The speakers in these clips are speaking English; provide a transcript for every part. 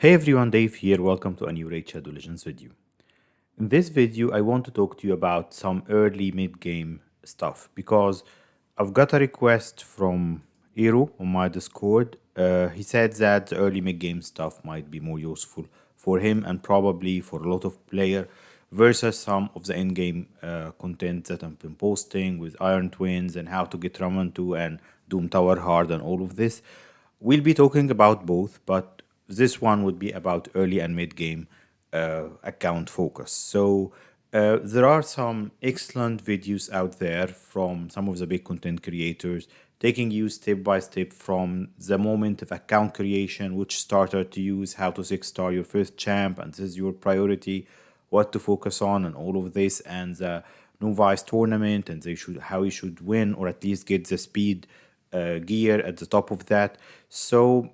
Hey everyone, Dave here. Welcome to a new Raid Shadow Legends video. In this video, I want to talk to you about some early mid-game stuff because I've got a request from Iro on my Discord. He said that the early mid-game stuff might be more useful for him and probably for a lot of player versus some of the in-game content that I've been posting with Iron Twins and how to get Raman 2 and Doom Tower hard and all of this. We'll be talking about both, but this one would be about early and mid game account focus. So there are some excellent videos out there from some of the big content creators taking you step by step from the moment of account creation, which starter to use, how to 6-star your first champ, and this is your priority, what to focus on, and all of this, and the novice tournament, and how you should win or at least get the speed gear at the top of that. So,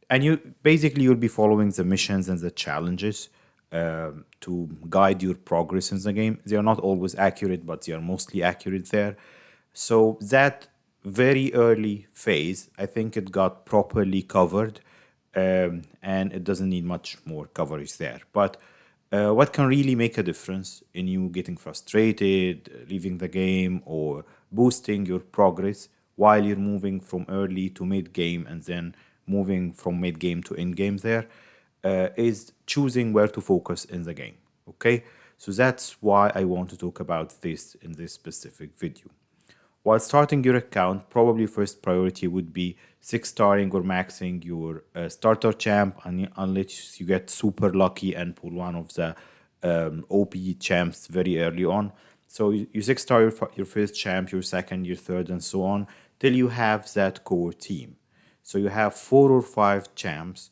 and you'll be following the missions and the challenges to guide your progress in the game. They are not always accurate, but they are mostly accurate there. So that very early phase, I think it got properly covered, and it doesn't need much more coverage there. But what can really make a difference in you getting frustrated, leaving the game, or boosting your progress while you're moving from early to mid game and then moving from mid game to end game there is choosing where to focus in the game. Okay, so that's why I want to talk about this in this specific video. While starting your account, probably first priority would be 6-starring or maxing your starter champ, unless you get super lucky and pull one of the OP champs very early on. So you 6-star your first champ, your second, your third, and so on, till you have that core team. So you have 4 or 5 champs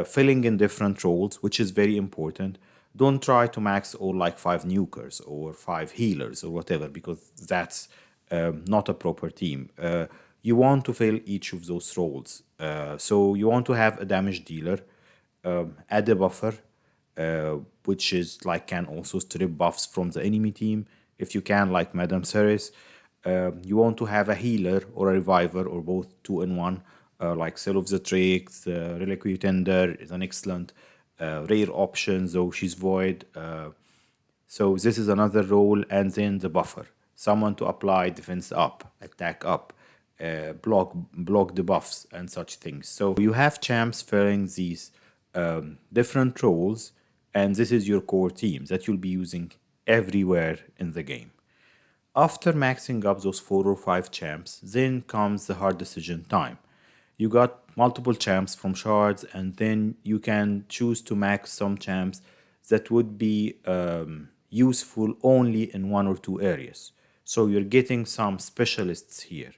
filling in different roles, which is very important. Don't try to max all like 5 nukers or 5 healers or whatever, because that's not a proper team. You want to fill each of those roles. So you want to have a damage dealer, add a buffer, which is like can also strip buffs from the enemy team if you can, like Madame Ceres. You want to have a healer or a reviver or both 2 in 1, like Cell of the Tricks, Reliquary Tender is an excellent rare option, though she's void. So this is another role, and then the buffer, someone to apply defense up, attack up, block the buffs and such things. So you have champs filling these different roles, and this is your core team that you'll be using everywhere in the game. After maxing up those 4 or 5 champs, then comes the hard decision time. You got multiple champs from shards, and then you can choose to max some champs that would be useful only in 1 or 2 areas. So you're getting some specialists here.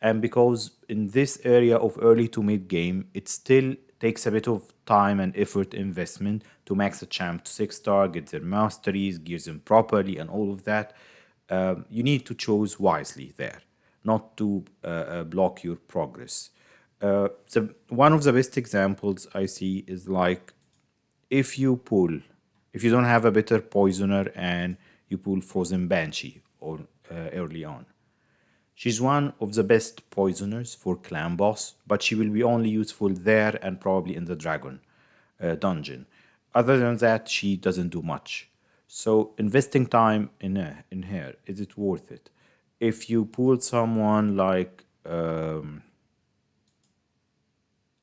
And because in this area of early to mid game, it still takes a bit of time and effort investment to max a champ to 6-star, get their masteries, gear them properly, and all of that. You need to choose wisely there, not to block your progress. One of the best examples I see is like if you don't have a better poisoner and you pull Frozen Banshee or early on. She's one of the best poisoners for clan boss, but she will be only useful there and probably in the dragon dungeon. Other than that, she doesn't do much. So investing time in her, is it worth it? If you pull someone like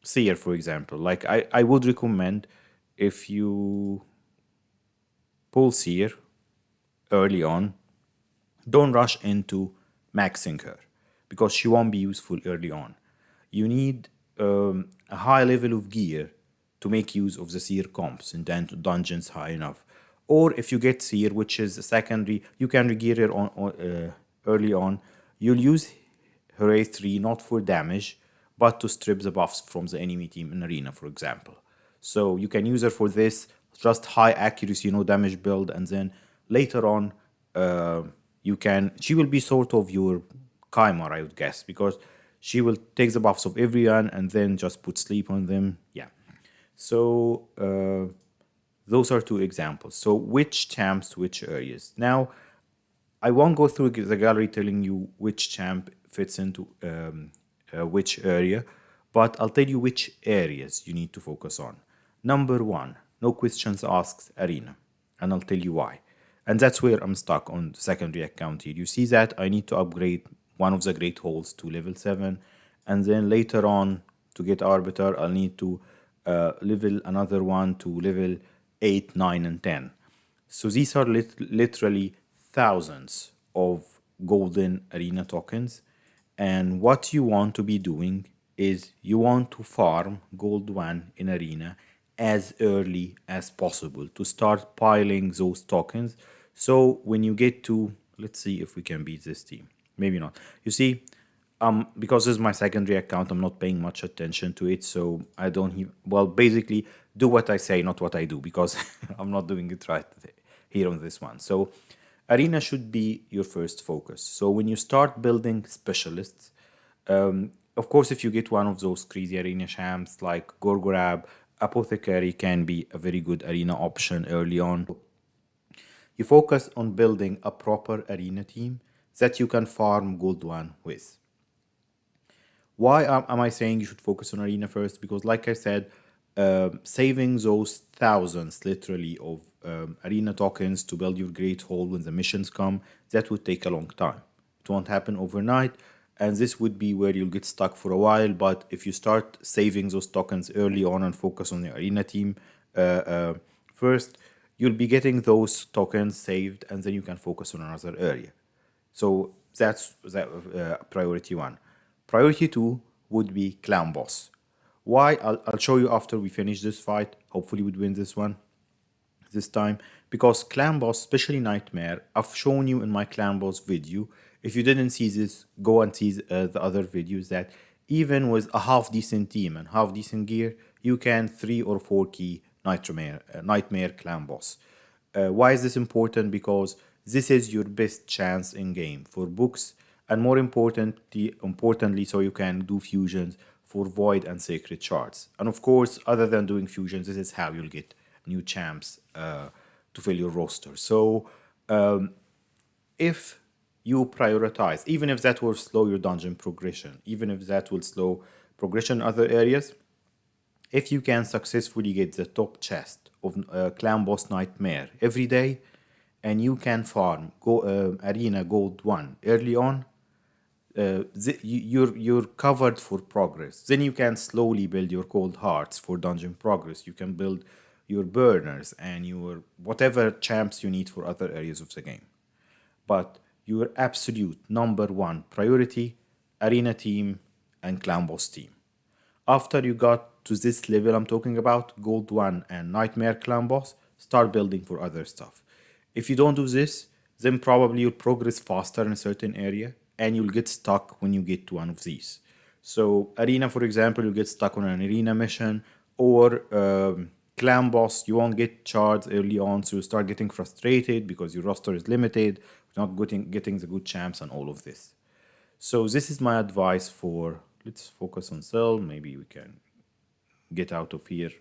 Seer, for example, like I would recommend, if you pull Seer early on, don't rush into maxing her because she won't be useful early on. You need a high level of gear to make use of the Seer comps in dungeons high enough. Or if you get Seer, which is a secondary, you can regear her early on. You'll use her A3 not for damage, but to strip the buffs from the enemy team in arena, for example. So you can use her for this, just high accuracy, no damage build, and then later on, she will be sort of your Kymar, I would guess, because she will take the buffs of everyone and then just put sleep on them. Yeah. So those are 2 examples. So which champs, which areas? Now, I won't go through the gallery telling you which champ fits into which area, but I'll tell you which areas you need to focus on. Number one, no questions asked arena, and I'll tell you why. And that's where I'm stuck on the secondary account here. You see that I need to upgrade one of the great holes to level 7, and then later on to get arbiter, I'll need to level another one to level 8, 9, and 10. So these are literally thousands of golden arena tokens. And what you want to be doing is you want to farm gold 1 in arena as early as possible to start piling those tokens. So when you get to, let's see if we can beat this team. Maybe not. You see, because this is my secondary account, I'm not paying much attention to it, so I don't well, basically do what I say, not what I do, because I'm not doing it right here on this one. So arena should be your first focus. So when you start building specialists, of course, if you get one of those crazy arena champs like Gorgorab, Apothecary can be a very good arena option early on. You focus on building a proper arena team that you can farm gold 1 with. Why am I saying you should focus on arena first? Because like I said, saving those thousands literally of arena tokens to build your great hole when the missions come, that would take a long time. It won't happen overnight, and this would be where you'll get stuck for a while. But if you start saving those tokens early on and focus on the arena team first, you'll be getting those tokens saved, and then you can focus on another area. So that's priority 1. Priority 2 would be clan boss. Why? I'll show you after we finish this fight. Hopefully we'd win this one this time. Because clan boss, especially Nightmare, I've shown you in my clan boss video. If you didn't see this, go and see the other videos, that even with a half decent team and half decent gear, you can 3 or 4 key Nightmare clan boss. Why is this important? Because this is your best chance in game for books, and more importantly, so you can do fusions for void and sacred shards. And of course, other than doing fusions, this is how you'll get new champs to fill your roster. So if you prioritize, even if that will slow your dungeon progression, even if that will slow progression in other areas, if you can successfully get the top chest of Clan Boss Nightmare every day, and you can farm Arena Gold 1 early on, you're covered for progress. Then you can slowly build your cold hearts for dungeon progress. You can build your burners and your whatever champs you need for other areas of the game. But your absolute number 1 priority, arena team and clan boss team. After you got to this level I'm talking about, gold 1 and nightmare clan boss, start building for other stuff. If you don't do this, then probably you'll progress faster in a certain area and you'll get stuck when you get to one of these. So arena, for example, you'll get stuck on an arena mission, or clan boss, you won't get shards early on, so you start getting frustrated because your roster is limited, not getting the good champs and all of this. So this is my advice for, let's focus on Cell, maybe we can get out of here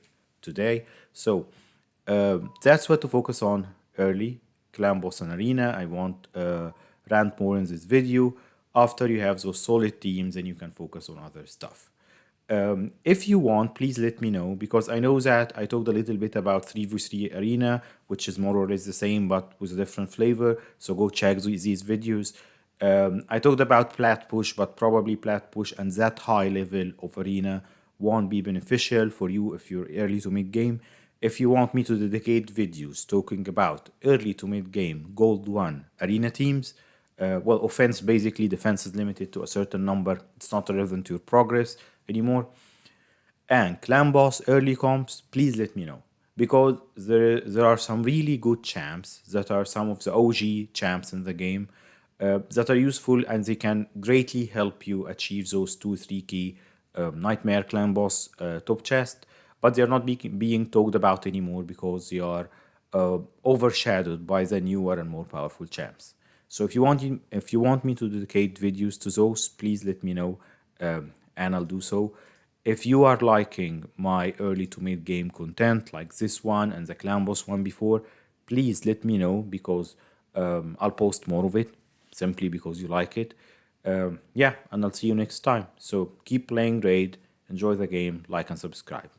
today. So that's what to focus on early, clan boss and arena. I won't rant more in this video. After you have those solid teams, then you can focus on other stuff. If you want, please let me know, because I know that I talked a little bit about 3v3 Arena, which is more or less the same but with a different flavor, so go check these videos. I talked about plat push, but probably plat push and that high level of Arena won't be beneficial for you if you're early to mid game. If you want me to dedicate videos talking about early to mid game Gold 1 Arena teams, well, offense basically, defense is limited to a certain number, it's not relevant to your progress anymore. And clan boss early comps, please let me know, because there are some really good champs that are some of the OG champs in the game that are useful, and they can greatly help you achieve those 2-3 key nightmare clan boss top chest, but they're not being talked about anymore because they are overshadowed by the newer and more powerful champs. So if you want me to dedicate videos to those, please let me know, and I'll do so. If you are liking my early to mid game content like this one and the clan boss one before, please let me know, because I'll post more of it simply because you like it. Yeah, and I'll see you next time. So keep playing Raid, enjoy the game, like and subscribe.